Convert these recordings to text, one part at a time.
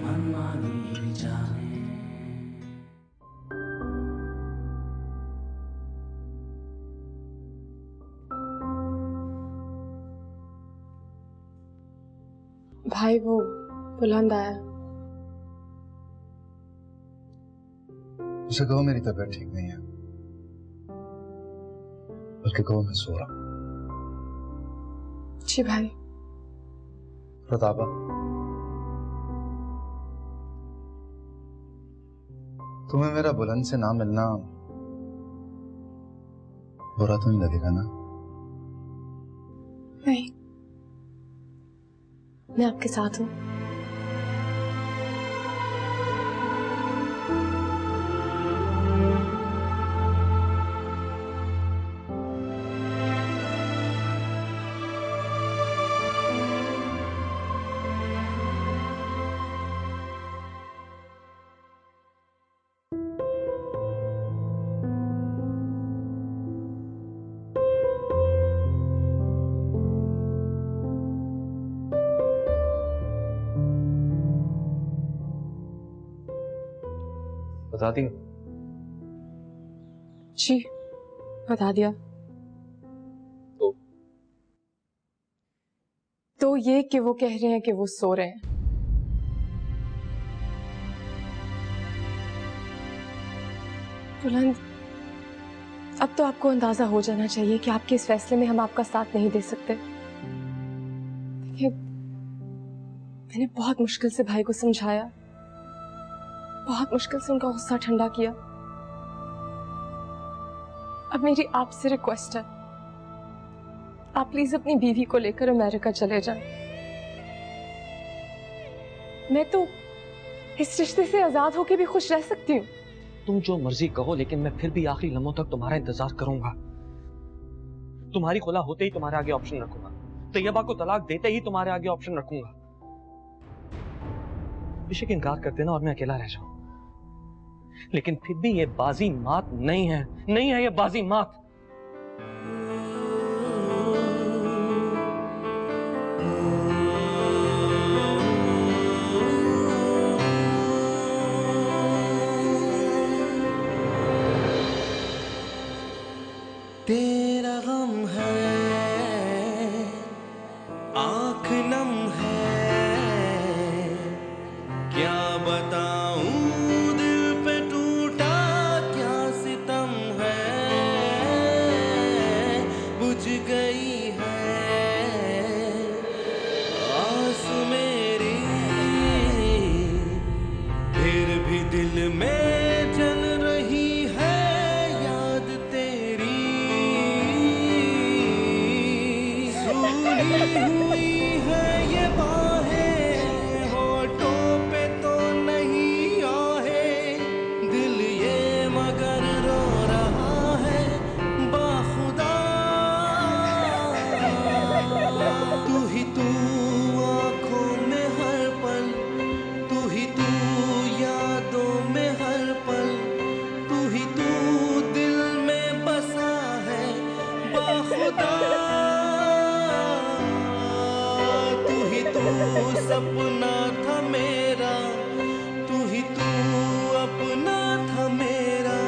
मनमानी जाने। भाई वो बुलंद आया। उसे कहो मेरी तबीयत ठीक नहीं है, बल्कि कहो मैं सो रहा हूं। जी भाई। प्रतापा, तुम्हें मेरा बुलंद से ना मिलना बुरा तो नहीं लगेगा ना? नहीं, मैं आपके साथ हूँ। बता दी? जी बता दिया। तो ये कि वो कह रहे हैं कि वो सो रहे हैं। बुलंद, अब तो आपको अंदाजा हो जाना चाहिए कि आपके इस फैसले में हम आपका साथ नहीं दे सकते। देखिए, मैंने बहुत मुश्किल से भाई को समझाया, बहुत मुश्किल से उनका गुस्सा ठंडा किया। अब मेरी आपसे रिक्वेस्ट है, आप प्लीज अपनी बीवी को लेकर अमेरिका चले जाएं। मैं तो इस रिश्ते से आजाद होकर भी खुश रह सकती हूँ। तुम जो मर्जी कहो, लेकिन मैं फिर भी आखिरी लम्हों तक तुम्हारा इंतजार करूंगा। तुम्हारी खुला होते ही तुम्हारे आगे ऑप्शन रखूंगा, तैयबा को तलाक देते ही तुम्हारे आगे ऑप्शन रखूंगा। बेशक इनकार कर देना और मैं अकेला रह जाऊं, लेकिन फिर भी ये बाजी मात नहीं है, नहीं है ये बाजी मात। तेरा गम है, आँख नम है, क्या बताऊं दिल पे टूटा क्या सितम है, बुझ गई है आस मेरी, फिर भी दिल में जल रही है याद तेरी, सूनी हुई है ये बाहें, होठों पे तो नहीं आहे, दिल ये मगर रो रहा है बाखुदा। तू ही तू आँखों में हर पल, तू ही तू यादों में हर पल, तू ही तू दिल में बसा है बाखुदा। तू ही तू सपना था मेरा, तू ही तू अपना था मेरा,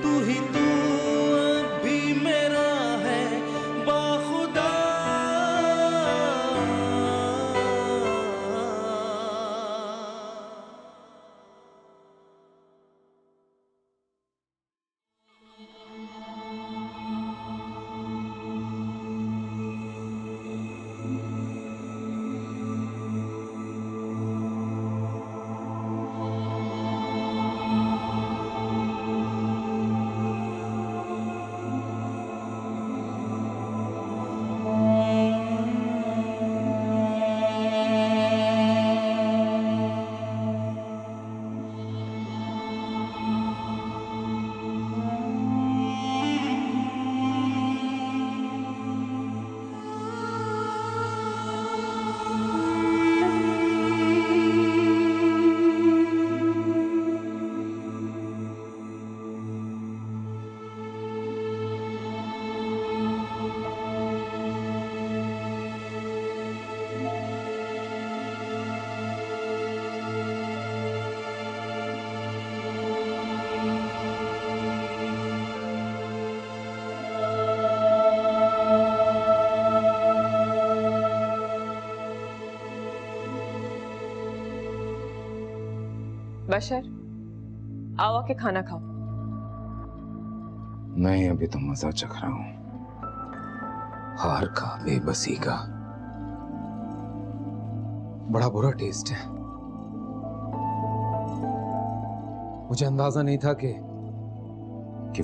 तू ही तू अब भी मेरा है बाखुदा। बशर, आओ आके खाना खाओ। नहीं, अभी तो मजा चख रहा हूं, हार का, बेबसी का। बड़ा बुरा टेस्ट है। मुझे अंदाजा नहीं था कि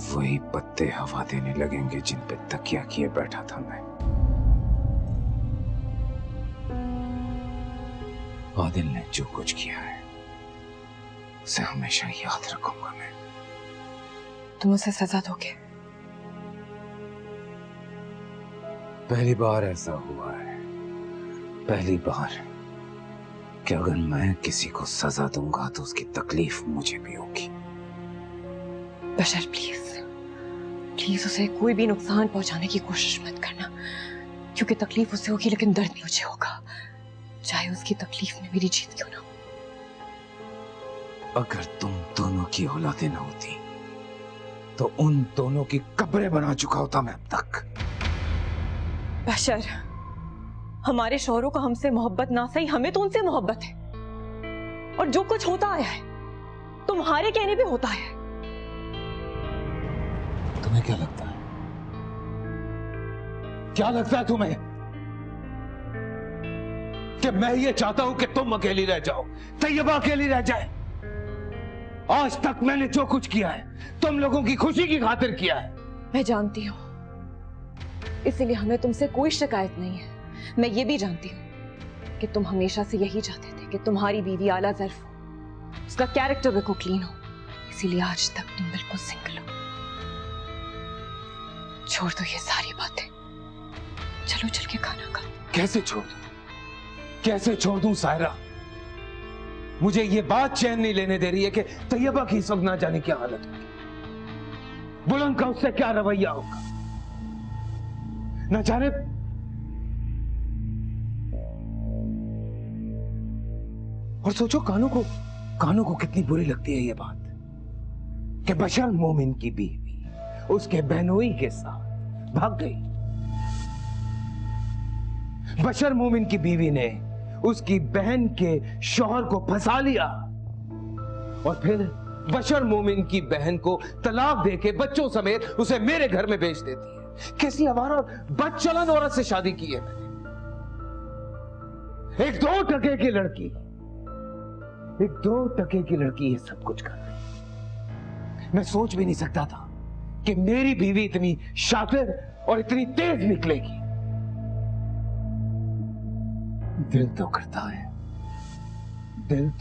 वही पत्ते हवा देने लगेंगे जिन पे तकिया किए बैठा था मैं। आदिल ने जो कुछ किया है उसे हमेशा याद रखूंगा मैं। तुम उसे सजा दोगे? पहली बार ऐसा हुआ है, पहली बार, कि अगर मैं किसी को सजा दूंगा तो उसकी तकलीफ मुझे भी होगी। बशर प्लीज प्लीज उसे कोई भी नुकसान पहुंचाने की कोशिश मत करना, क्योंकि तकलीफ उसे होगी लेकिन दर्द मुझे होगा, चाहे उसकी तकलीफ में मेरी जीत क्यों ना हो। अगर तुम दोनों की औलादें न होती तो उन दोनों की कब्रें बना चुका होता मैं अब तक। बशर, हमारे शौहरों को हमसे मोहब्बत ना सही, हमें तो उनसे मोहब्बत है, और जो कुछ होता आया है तुम्हारे कहने पे होता है। तुम्हें क्या लगता है? क्या लगता है तुम्हें कि मैं ये चाहता हूं कि तुम अकेली रह जाओ, तैयबा अकेली रह जाए? आज तक मैंने जो कुछ किया है तुम लोगों की खुशी की खातिर किया है। मैं जानती हूं, इसीलिए हमें तुमसे कोई शिकायत नहीं है। मैं ये भी जानती हूं कि तुम हमेशा से यही चाहते थे कि तुम्हारी बीवी आला ज़र्फ हो, उसका कैरेक्टर बिल्कुल क्लीन हो, इसीलिए आज तक तुम बिल्कुल सिंगल हो। छोड़ दो ये सारी बातें, चलो चल के खाना खा। कैसे छोड़ दूं? कैसे छोड़ दूं सायरा? मुझे ये बात चैन नहीं लेने दे रही है कि तैयबा की इस वक्त ना जाने क्या हालत होगी, बुलंद का उससे क्या रवैया होगा, न जाने। और सोचो कानों को कितनी बुरी लगती है ये बात कि बशर मोमिन की बीवी उसके बहनोई के साथ भाग गई। बशर मोमिन की बीवी ने उसकी बहन के शौहर को फंसा लिया और फिर बशर मोमिन की बहन को तलाक देके बच्चों समेत उसे मेरे घर में भेज देती है। कैसी आवारा बदचलन औरत से शादी की है मैंने। एक 2 टके की लड़की ये सब कुछ कर रही। मैं सोच भी नहीं सकता था कि मेरी बीवी इतनी शातिर और इतनी तेज निकलेगी। दिल तो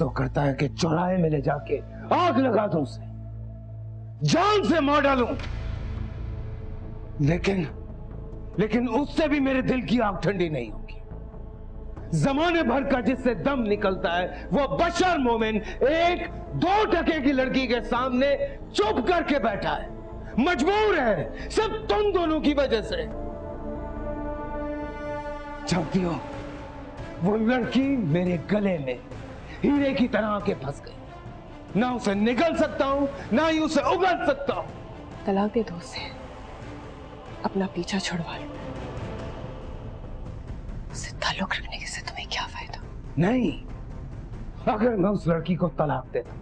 करता है कि चौराहे में ले जाके आग लगा दूं उसे, जान से मार डालूं, लेकिन उससे भी मेरे दिल की आग ठंडी नहीं होगी। जमाने भर का जिससे दम निकलता है वो बशर मोमिन 1-2 टके की लड़की के सामने चुप करके बैठा है, मजबूर है, सब तुम दोनों की वजह से। जानती हो, वो लड़की मेरे गले में हीरे की तरह आके फंस गई। ना उसे निगल सकता हूं, ना ही उसे उगल सकता हूं। तलाक दे दो उसे, अपना पीछा छुड़वा लो। उससे ताल्लुक रखने से तुम्हें क्या फायदा? नहीं, अगर मैं उस लड़की को तलाक देता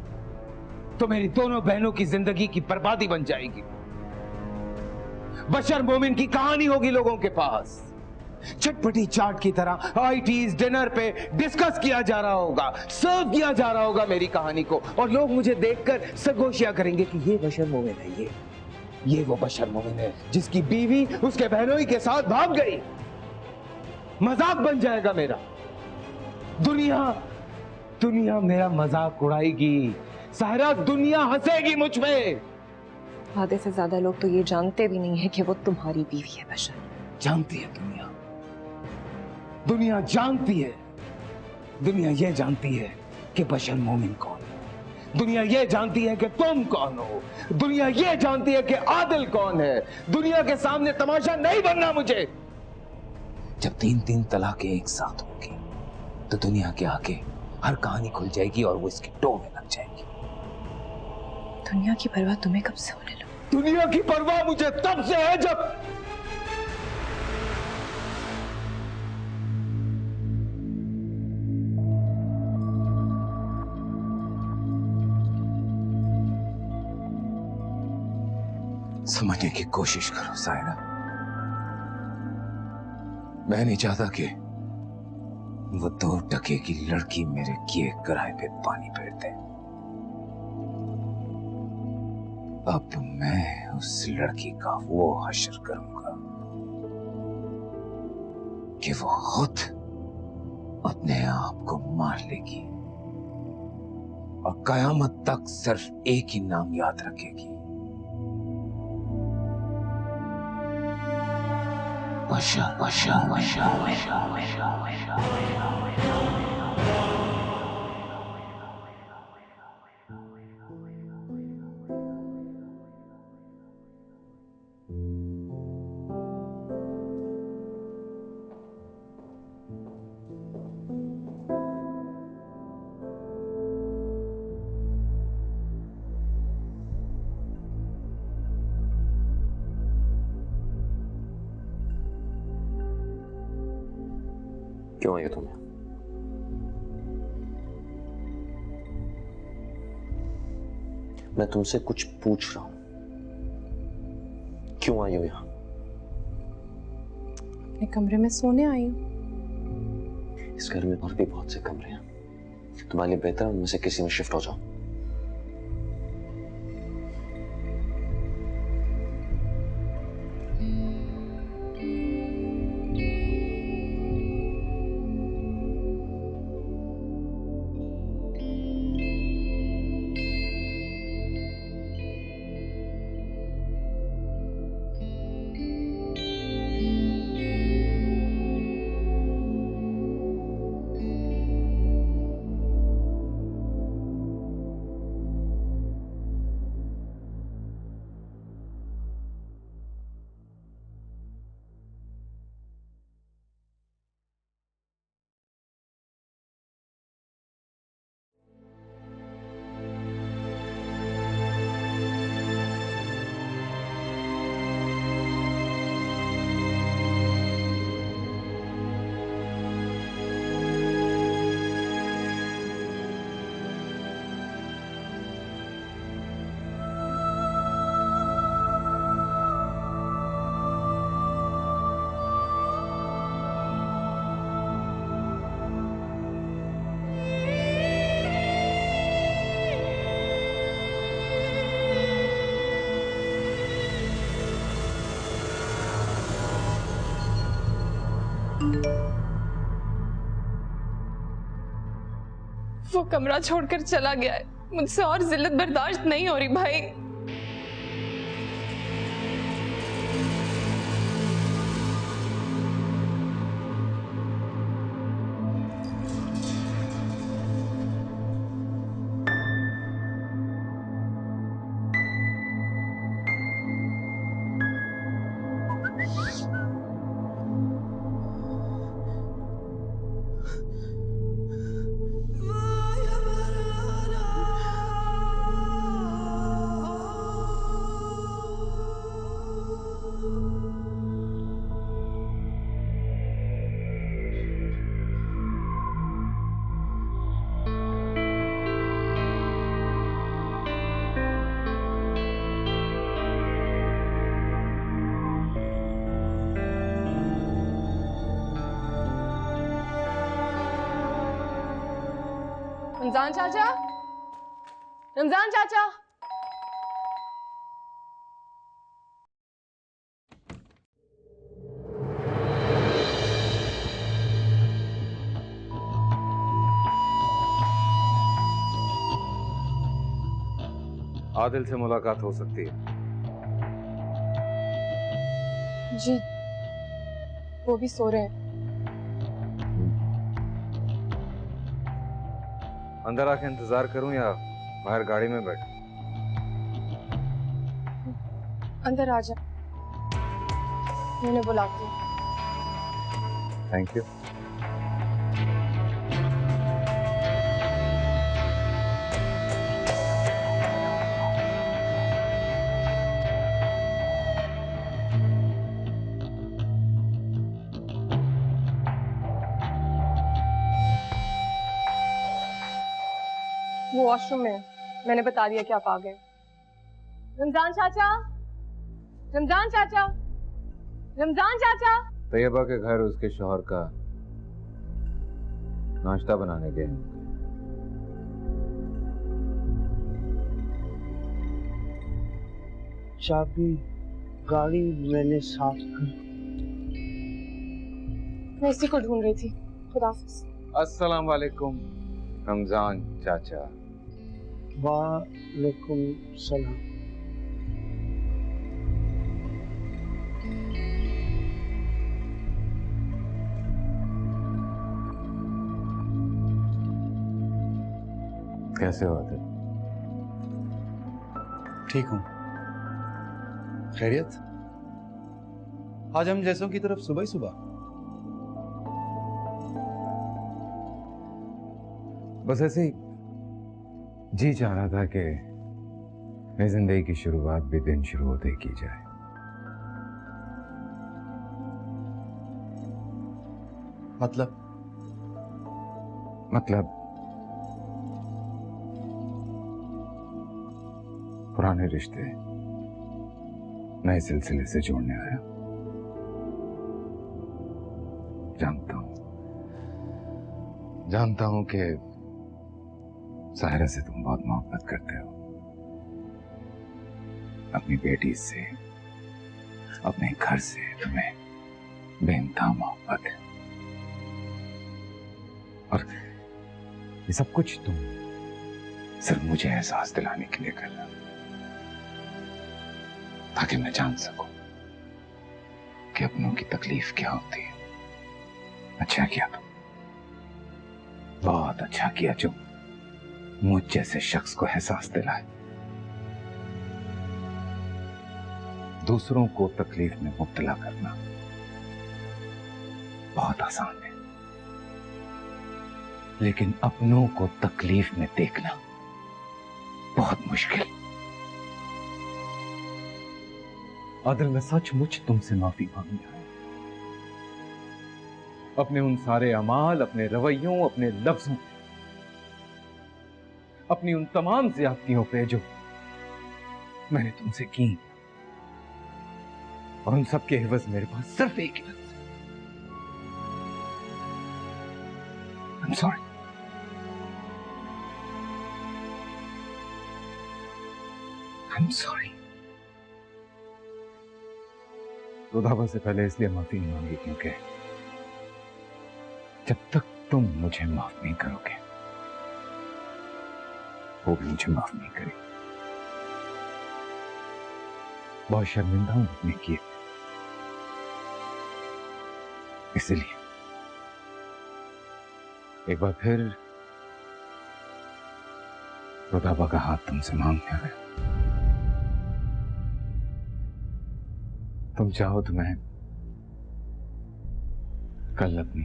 तो मेरी दोनों बहनों की जिंदगी की बर्बादी बन जाएगी। बशर मोमिन की कहानी होगी लोगों के पास, चटपटी चाट की तरह आईटीज डिनर पे डिस्कस किया जा रहा होगा, सर्व किया जा रहा होगा मेरी कहानी को, और लोग मुझे देखकर सरगोशियां करेंगे कि ये बशर मोमिन है, ये वो बशर मोमिन है जिसकी बीवी उसके बहनोई के साथ भाग गई। मजाक बन जाएगा मेरा, दुनिया मेरा मजाक उड़ाएगी सारा, दुनिया हंसेगी मुझ पे। आधे से ज्यादा लोग तो ये जानते भी नहीं है कि वो तुम्हारी बीवी है। बशर जानती है दुनिया जानती है, दुनिया ये जानती है कि बशर मोमिन कौन है, दुनिया ये जानती है कि तुम कौन हो, दुनिया ये जानती है कि आदिल कौन है। दुनिया के सामने तमाशा नहीं बनना मुझे। जब 3 तलाकें एक साथ होंगी तो दुनिया के आगे हर कहानी खुल जाएगी और वो इसकी टो में लग जाएगी। दुनिया की परवाह तुम्हें कब से होने लगी? दुनिया की परवाह मुझे तब से है जब समझने की कोशिश करो सायरा। मैं नहीं चाहता कि वो 2 टके की लड़की मेरे किए किराए पे पानी फेर दे। अब मैं उस लड़की का वो हश्र करूंगा कि वो खुद अपने आप को मार लेगी और कयामत तक सिर्फ एक ही नाम याद रखेगी, बशर बशर बशर बशर। क्यों आई हो तुम? मैं तुमसे कुछ पूछ रहा हूं, क्यों आई हो यहां? अपने कमरे में सोने आई हूँ। इस घर में और भी बहुत से कमरे हैं, तुम्हारे लिए बेहतर है उनमें से किसी में शिफ्ट हो जाओ। वो कमरा छोड़कर चला गया है। मुझसे और जिल्लत बर्दाश्त नहीं हो रही भाई। रमजान चाचा, रमजान चाचा। आदिल से मुलाकात हो सकती है? जी, वो भी सो रहे हैं। अंदर आके इंतजार करूं या बाहर गाड़ी में बैठ? अंदर आ जा, मैंने बुलाती हूँ। Thank you. वो वॉशरूम में है। मैंने बता दिया कि आप आ गए। रमजान चाचा, रमजान चाचा, रमजान चाचा। तैयबा के घर उसके शौहर का नाश्ता बनाने गए हैं। चाबी गाड़ी मैंने साफ कर। मैं इसी को ढूंढ रही थी। खुदा हाफिज। अस्सलाम वालेकुम रमजान चाचा। वालेकुम सलाम। कैसे हो आदिल? ठीक हूँ। खैरियत? आज हम जैसों की तरफ सुबह ही सुबह। बस ऐसे ही जी चाह रहा था कि नई जिंदगी की शुरुआत भी दिन शुरू होते ही की जाए। मतलब पुराने रिश्ते नए सिलसिले से जोड़ने आया। जानता हूं कि साहिरा से तुम बहुत मोहब्बत करते हो, अपनी बेटी से, अपने घर से तुम्हें बेइंतहा मोहब्बत है। और ये सब कुछ तुम सिर्फ मुझे एहसास दिलाने के लिए कर रहे हो, ताकि मैं जान सकूं कि अपनों की तकलीफ क्या होती है। अच्छा किया तुम, बहुत अच्छा किया जो मुझ जैसे शख्स को एहसास दिलाए। दूसरों को तकलीफ में मुब्तला करना बहुत आसान है, लेकिन अपनों को तकलीफ में देखना बहुत मुश्किल। आदिल, मैं सचमुच तुमसे माफी मांगने आया। अपने उन सारे अमाल, अपने रवैयों, अपने लफ्जों, अपनी उन तमाम ज्यादतियों पे जो मैंने तुमसे की, और उन सब के एवज मेरे पास सिर्फ एक ही लफ्ज है, I'm sorry। I'm sorry। रुदाबा से पहले इसलिए माफी नहीं मांगी क्योंकि जब तक तुम मुझे माफ नहीं करोगे, वो भी मुझे माफ नहीं करेगी। बहुत शर्मिंदा हूं अपने किए, इसलिए एक बार फिर रुदाबा का हाथ तुमसे मांगने आ गया। तुम चाहो तो मैं कल अपनी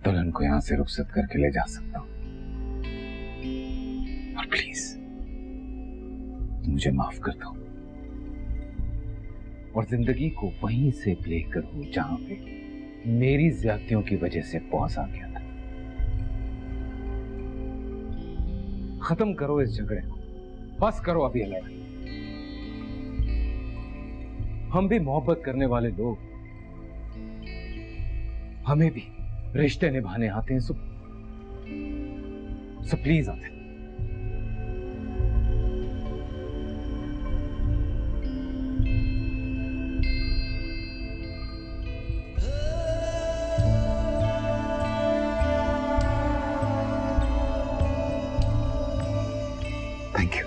दुल्हन को यहां से रुखसत करके ले जा सकता हूं, और प्लीज मुझे माफ कर दो और जिंदगी को वहीं से प्ले करो जहां पे मेरी ज्यादतियों की वजह से पॉज आ गया था। खत्म करो इस झगड़े को, बस करो अभी लड़ाई। हम भी मोहब्बत करने वाले लोग, हमें भी रिश्ते निभाने आते हैं। सो प्लीज आते। Thank you.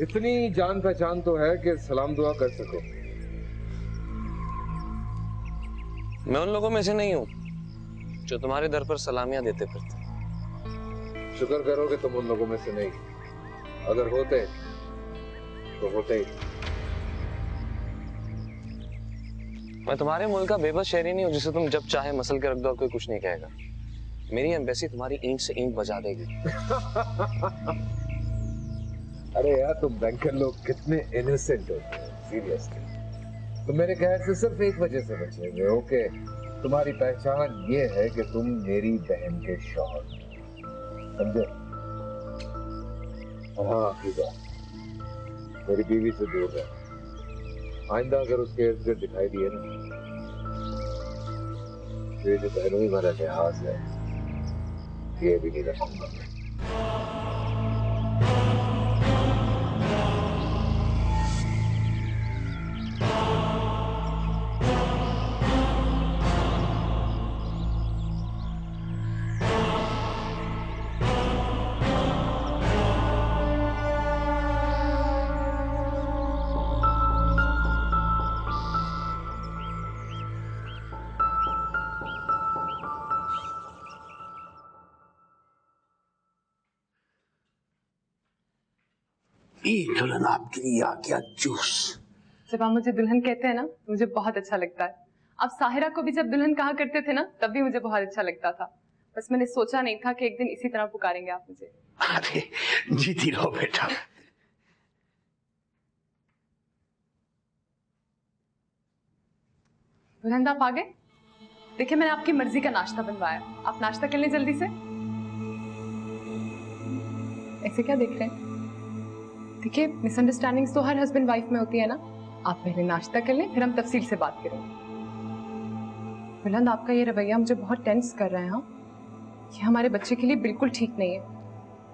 इतनी जान पहचान तो है कि सलाम दुआ कर सको। मैं उन लोगों में से नहीं हूं जो तुम्हारे दर पर सलामियां देते फिरते। शुक्र करो कि तुम उन लोगों में से नहीं, अगर होते तो होते ही। मैं तुम्हारे मुल्क का बेबस शहरी नहीं हूं जिसे तुम जब चाहे मसल के रख दो और कोई कुछ नहीं कहेगा। मेरी एम्बेसी तुम्हारी ईंट से ईंट बजा देगी। अरे यार, तुम बैंकर लोग कितने इनोसेंट होते हो, सीरियसली। तुम मेरे कहर से सिर्फ एक वजह से बचे हुए हो कि तुम्हारी पहचान ये है कि तुम मेरी बहन के शौहर, समझे? हाँ हकीका, मेरी बीवी से दूर है। आइंदा अगर उसके इर्द गिर्द दिखाई दिए ना, ये जो पहलू ही मेरा लिहाज है, ये भी नहीं रखूंगा। दुल्हन आपके लिए आ गया जूस। जब आप मुझे दुल्हन कहते हैं ना तो मुझे बहुत अच्छा लगता है। आप साहिरा को भी जब दुल्हन कहा करते थे ना तब भी मुझे बहुत अच्छा लगता था। बस मैंने सोचा नहीं था कि एक दिन इसी तरह पुकारेंगे आप मुझे। अरे जीती रहो बेटा। दुल्हन आप आ गए। देखिए मैंने आपकी मर्जी का नाश्ता बनवाया, आप नाश्ता कर लें जल्दी से। ऐसे क्या देख रहे हैं? देखिए मिसअंडरस्टैंडिंग्स तो हर हस्बैंड वाइफ में होती है ना। आप पहले नाश्ता कर लें, फिर हम तफसील से बात करेंगे। बुलंद, आपका ये रवैया मुझे बहुत टेंस कर रहा है। हाँ, ये हमारे बच्चे के लिए बिल्कुल ठीक नहीं है।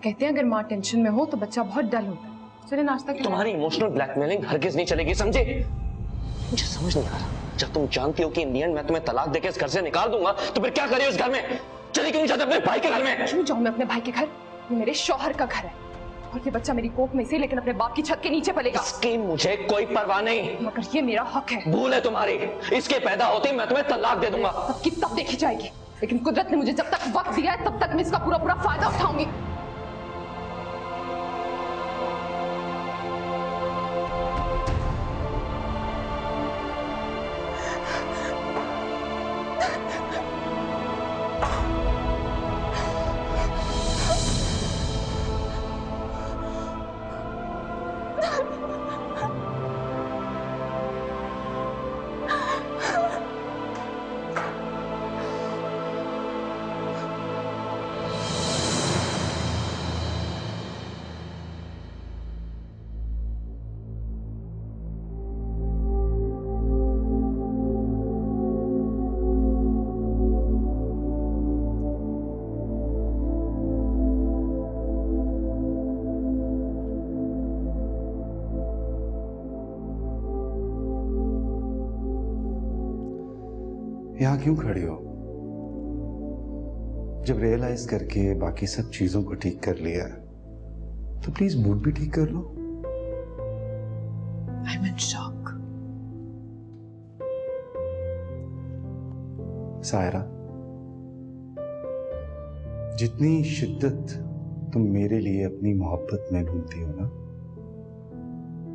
कहते हैं अगर माँ टेंशन में हो तो बच्चा बहुत डल होता है। चलिए नाश्ता करें। तुम्हारी इमोशनल ब्लैकमेलिंग हरगिज नहीं चलेगी, समझे? मुझे समझ नहीं आ रहा, जब तुम जानती हो कि इन दी एंड मैं तुम्हें तलाक देके इस घर से निकाल दूंगा तो फिर क्या करिए उस घर में? चली क्यों नहीं जाते अपने भाई के घर में? क्यों जाऊं मैं अपने भाई के घर? ये मेरे शौहर का घर है और ये बच्चा मेरी कोख में से लेकिन अपने बाप की छत के नीचे पलेगा। इसकी मुझे कोई परवाह नहीं, मगर ये मेरा हक है। भूल है तुम्हारी, इसके पैदा होते ही मैं तुम्हें तलाक दे दूंगा। तब की तब देखी जाएगी, लेकिन कुदरत ने मुझे जब तक वक्त दिया है तब तक मैं इसका पूरा पूरा फायदा उठाऊंगी। यहां क्यों खड़े हो? जब रियलाइज करके बाकी सब चीजों को ठीक कर लिया तो प्लीज मूड भी ठीक कर लो। I am in shock. Saira, जितनी शिद्दत तुम मेरे लिए अपनी मोहब्बत में ढूंढती हो ना,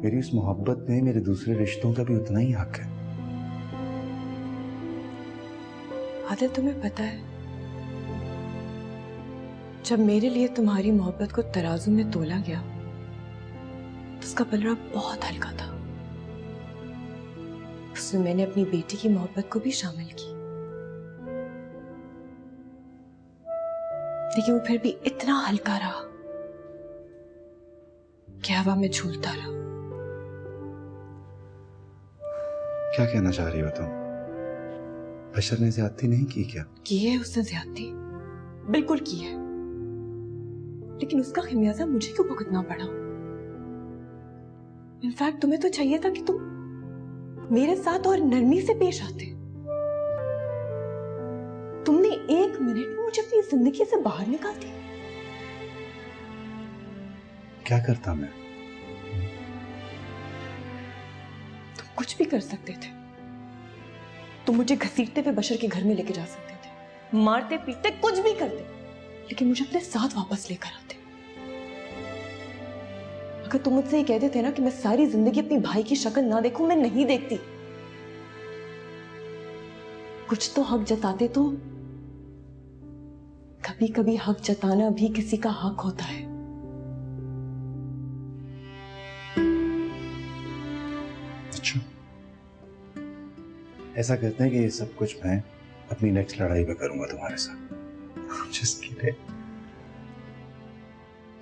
मेरी उस मोहब्बत में मेरे दूसरे रिश्तों का भी उतना ही हक है। आदिल, तुम्हें पता है जब मेरे लिए तुम्हारी मोहब्बत को तराजू में तोला गया तो उसका पलड़ा बहुत हल्का था। उसमें मैंने अपनी बेटी की मोहब्बत को भी शामिल की, लेकिन वो फिर भी इतना हल्का रहा कि हवा में झूलता रहा। क्या कहना चाह रही हो तुम? बशर ने ज्यादती नहीं की क्या? की है उसने ज्यादती, बिल्कुल की है, लेकिन उसका खमियाजा मुझे क्यों भुगतना पड़ा? इनफैक्ट तुम्हें तो चाहिए था कि तुम मेरे साथ और नरमी से पेश आते। तुमने एक मिनट में मुझे अपनी जिंदगी से बाहर निकाल दिया। क्या करता मैं? कुछ भी कर सकते थे। तुम मुझे घसीटते हुए बशर के घर में लेके जा सकते थे, मारते पीटते कुछ भी करते, लेकिन मुझे अपने साथ वापस लेकर आते। अगर तुम मुझसे ये कह देते ना कि मैं सारी जिंदगी अपनी भाई की शक्ल ना देखूं, मैं नहीं देखती। कुछ तो हक जताते तो। कभी कभी हक जताना भी किसी का हक होता है। अच्छा, ऐसा कहते हैं कि ये सब कुछ मैं अपनी नेक्स्ट लड़ाई में करूंगा तुम्हारे साथ। Just kidding।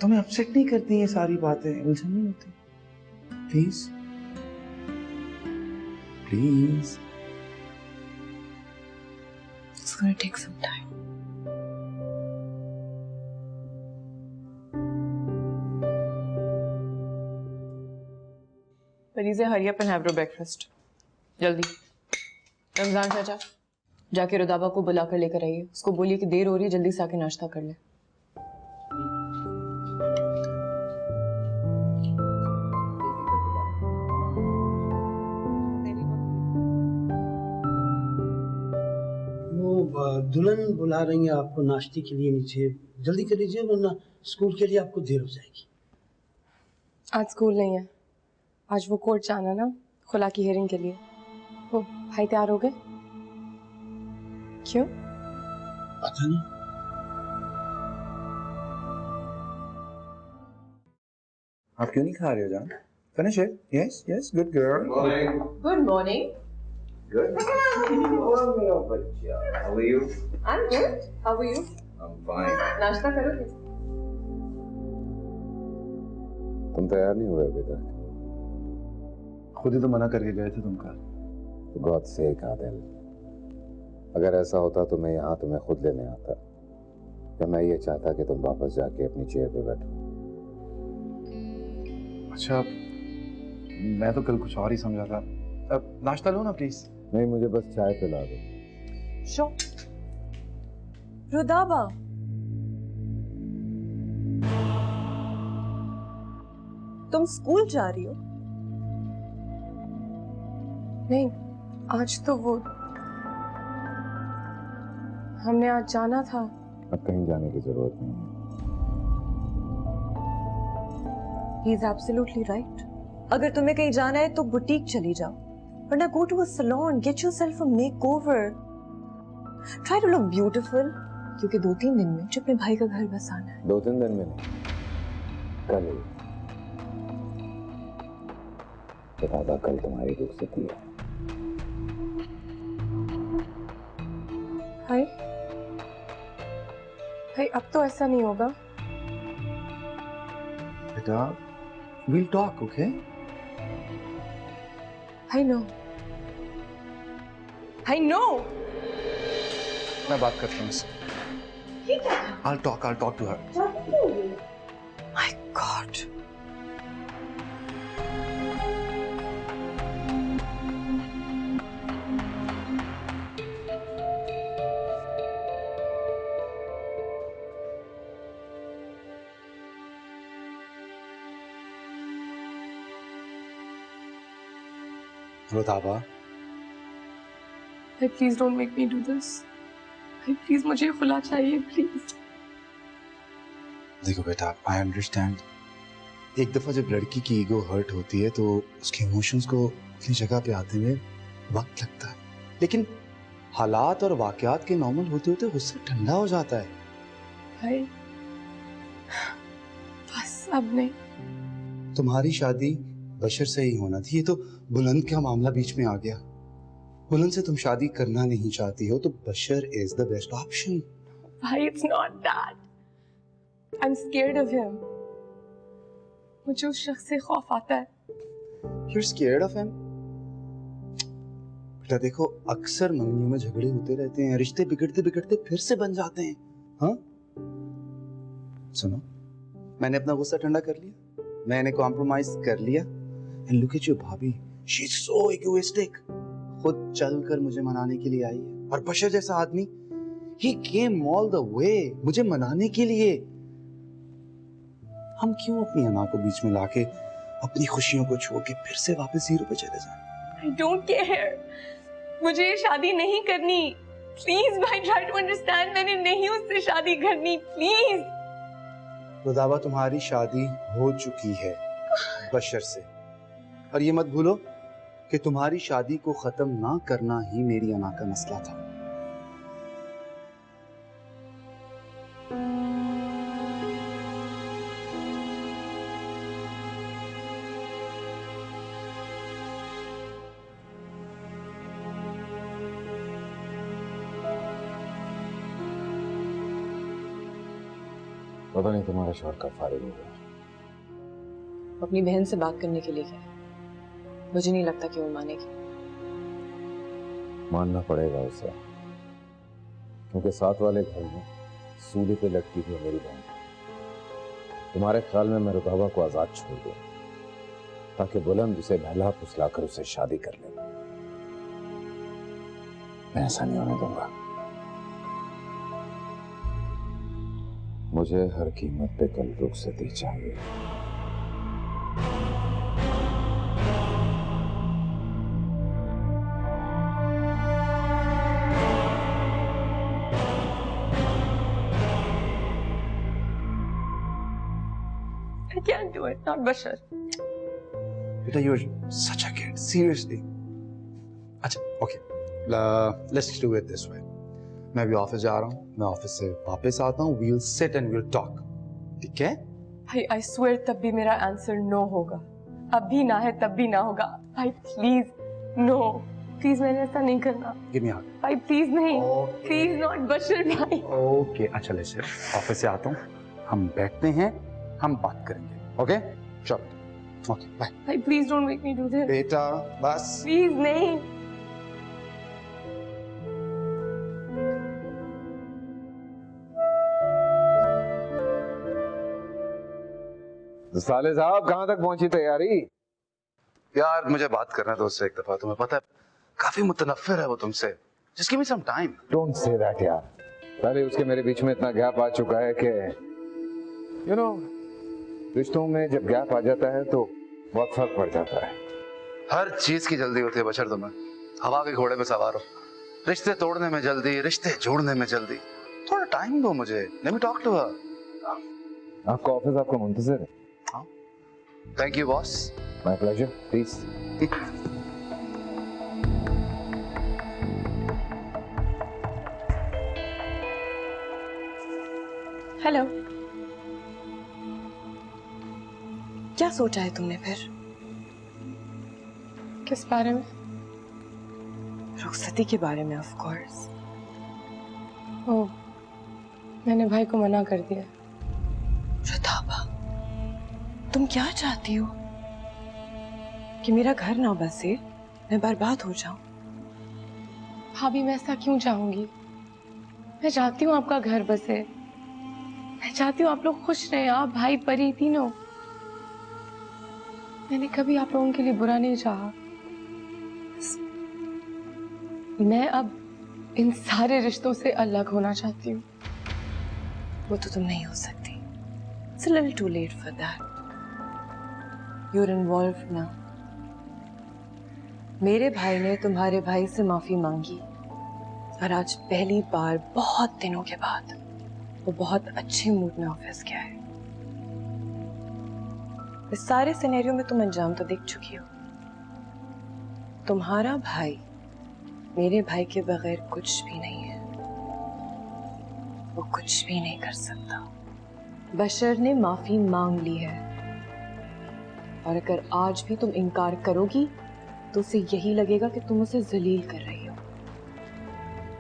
तुम्हें अपसेट नहीं करती ये सारी बातें, उलझन नहीं होती? Please please. It's gonna take some time. Parize, hurry up and have your breakfast. जल्दी। रमजान चाचा, जाके रुदाबा को बुला कर लेकर आइए। उसको बोलिए कि देर हो रही है, जल्दी से आके नाश्ता कर ले। दुल्हन बुला रही है आपको नाश्ते के लिए नीचे, जल्दी कर लीजिए वरना स्कूल के लिए आपको देर हो जाएगी। आज स्कूल नहीं है, आज वो कोर्ट जाना ना, खुला की हियरिंग के लिए। वो भाई तैयार हो गए? क्यों? पता नहीं। आप क्यों नहीं खा रहे हो जान? Finish it. Yes, yes, good girl. Good morning. Good. Oh, मेरा बच्चा. How are you? I'm good. How are you? I'm fine. नाश्ता करोगे? तुम तैयार नहीं हुए अभी तक? खुद ही तो मना करके गए थे तुम कल। God sake आदिल, अगर ऐसा होता तो मैं यहाँ तुम्हें खुद लेने आता, या मैं ये चाहता कि तुम वापस जाके अपनी चेयर पे बैठो। अच्छा, मैं तो कल कुछ और ही समझा था। अब नाश्ता लो ना प्लीज। नहीं, मुझे बस चाय पिला दो। शो रुदाबा, तुम स्कूल जा रही हो? नहीं, आज तो वो हमने आज जाना था। अब कहीं जाने की जरूरत नहीं है। He is absolutely right. अगर तुम्हें कहीं जाना है तो बुटीक चली जाओ, वरना go to a salon, get yourself a makeover, try to look beautiful, क्योंकि 2-3 दिन में जो अपने भाई का घर बसाना है। 2-3 दिन में नहीं, कल ही। बताता कल तुम्हारी रुखसती है। भाई, भाई अब तो ऐसा नहीं होगा। बेटा, we'll talk, okay? I know. I know. मैं बात करता हूँ इससे। I'll talk to her. My God. रुदाबा, Hey, please don't make me do this. Hey, please मुझे खुला चाहिए, please. देखो बेटा, I understand। एक दफा जब लड़की की ईगो हर्ट होती है तो उसके इमोशंस को अपनी जगह पे आते में वक्त लगता है, लेकिन हालात और वाकयात के नॉर्मल होते होते गुस्सा ठंडा हो जाता है। भाई, बस अब नहीं। तुम्हारी शादी बशर से ही होना थी, ये तो बुलंद का मामला बीच में आ गया। बुलंद से तुम शादी करना नहीं चाहती हो तो बशर इज द बेस्ट ऑप्शन। भाई, it's not that. I'm scared of him. मुझे उस शख्स से खौफ आता है। You're scared of him? बेटा देखो, अक्सर मंगनियों में झगड़े होते रहते हैं, रिश्ते बिगड़ते बिगड़ते फिर से बन जाते हैं। हाँ, सुनो, मैंने अपना गुस्सा ठंडा कर लिया, मैंने कॉम्प्रोमाइज कर लिया। And look at your भाभी, she's so egoistic। खुद चलकर मुझे मनाने के लिए आई है, और बशर जैसा आदमी, he came all the way मुझे मनाने के लिए। हम क्यों अपनी अना को बीच में लाके अपनी खुशियों को छोड़ के फिर से वापस जीरो पे चले जाएं? I don't care. मुझे ये शादी नहीं करनी. Please भाई, try to understand. मैंने नहीं उससे शादी करनी. Please. रुदाबा, तुम्हारी शादी हो चुकी है बशर से, और ये मत भूलो कि तुम्हारी शादी को खत्म ना करना ही मेरी अना का मसला था. पता नहीं तुम्हारा शौहर कब फारिग हो गया. अपनी बहन से बात करने के लिए गया. मुझे नहीं लगता कि वो मानेगी. मानना पड़ेगा उसे, क्योंकि साथ वाले घर में सूली पे लटकी हुई मेरी बहन. तुम्हारे ख्याल में मैं रुदाबा को आजाद छोड़ दूं ताकि बुलंद उसे बहला फुसलाकर उसे शादी कर ले? मैं ऐसा नहीं होने दूंगा. मुझे हर कीमत पे कल रुखसती चाहिए. I can't do it. Not Bashar. बेटा, you're such a kid. Seriously. अच्छा, okay. Let's do it this way. मैं भी ऑफिस जा रहा हूँ. मैं ऑफिस से वापस आता हूँ. We'll sit and we'll talk. ठीक है? भाई, I swear तब भी मेरा आंसर नो होगा. अब भी ना है, तब भी ना होगा. भाई प्लीज, नो. प्लीज, मैंने ऐसा नहीं करना. Give me a hug. भाई प्लीज नहीं. Okay. प्लीज नॉट बशर भाई. Okay. अच्छा, let's sit. ऑफिस से आता हूँ. हम बैठते हैं. हम बात करेंगे. Okay? चलो. Okay. Bye. भाई please don't make me do this. बेटा, बस. प्लीज नहीं. साले साहब, कहां तक पहुंची तैयारी? यार, मुझे बात करना है दोस्त से एक दफा. तुम्हें पता है काफी मुतनफ्फिर है वो तुमसे. Just give me some time. Don't say that यार. पहले उसके मेरे बीच में इतना गैप आ चुका है कि यू नो, रिश्तों में जब गैप आ जाता है तो बहुत फर्क पड़ जाता है. हर चीज की जल्दी होती है बशर. तुम्हें हवा के घोड़े पे सवार हो. रिश्ते तोड़ने में जल्दी, रिश्ते जोड़ने में जल्दी. थोड़ा टाइम दो मुझे. Let me talk to her. आपका ऑफिस आपका मुंतजिर है. Thank you, boss. My pleasure. Please. Hello. क्या सोचा है तुमने फिर? किस बारे में? रुखसती के बारे में, ऑफ कोर्स. ओह, मैंने भाई को मना कर दिया. रुदाबा, तुम क्या चाहती हो? कि मेरा घर ना बसे, मैं बर्बाद हो जाऊं? भाभी, मैं ऐसा क्यों चाहूंगी? मैं चाहती हूँ आपका घर बसे. मैं चाहती हूँ आप लोग खुश रहें. आप, भाई, परी, तीनों. मैंने कभी आप लोगों के लिए बुरा नहीं चाहा. मैं अब इन सारे रिश्तों से अलग होना चाहती हूँ. वो तो तुम नहीं हो सकती. It's a little too late for that. You're involved now. मेरे भाई ने तुम्हारे भाई से माफी मांगी और आज पहली बार बहुत दिनों के बाद वो बहुत अच्छे मूड में ऑफिस गया है. इस सारे सिनेरियो में तुम अंजाम तो देख चुकी हो. तुम्हारा भाई मेरे भाई के बगैर कुछ भी नहीं है. वो कुछ भी नहीं कर सकता. बशर ने माफी मांग ली है और अगर आज भी तुम इनकार करोगी तो उसे यही लगेगा कि तुम उसे जलील कर रही हो.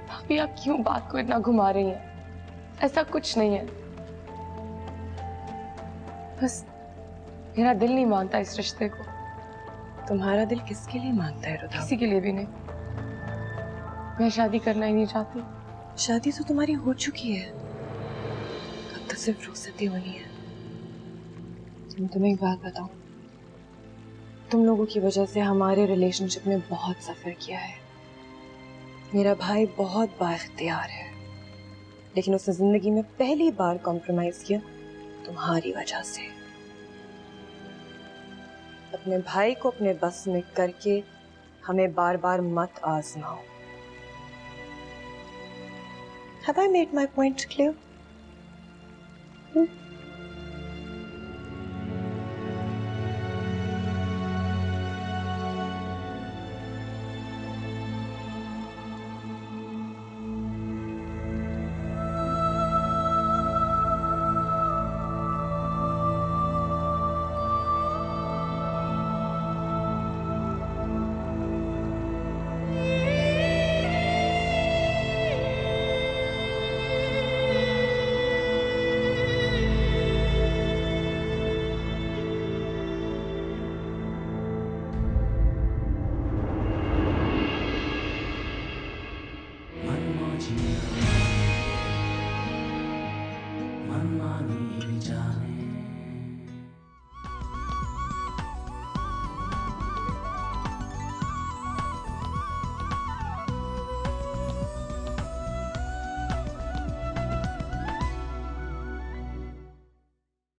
भाभी, आप क्यों बात को इतना घुमा रही हैं? ऐसा कुछ नहीं है. बस मेरा दिल नहीं मानता इस रिश्ते को. तुम्हारा दिल किसके लिए मांगता है रुदाबा? किसी के लिए भी नहीं. मैं शादी करना ही नहीं चाहती. शादी तो तुम्हारी हो चुकी है. अब तो सिर्फ रुखसती होनी है. तुम्हें एक बात बताऊं, तुम लोगों की वजह से हमारे रिलेशनशिप में बहुत सफर किया है. मेरा भाई बहुत बाइख्तियार है, लेकिन उसने जिंदगी में पहली बार कॉम्प्रोमाइज किया तुम्हारी वजह से. अपने भाई को अपने बस में करके हमें बार बार मत आजमाओ। Have I made my point clear?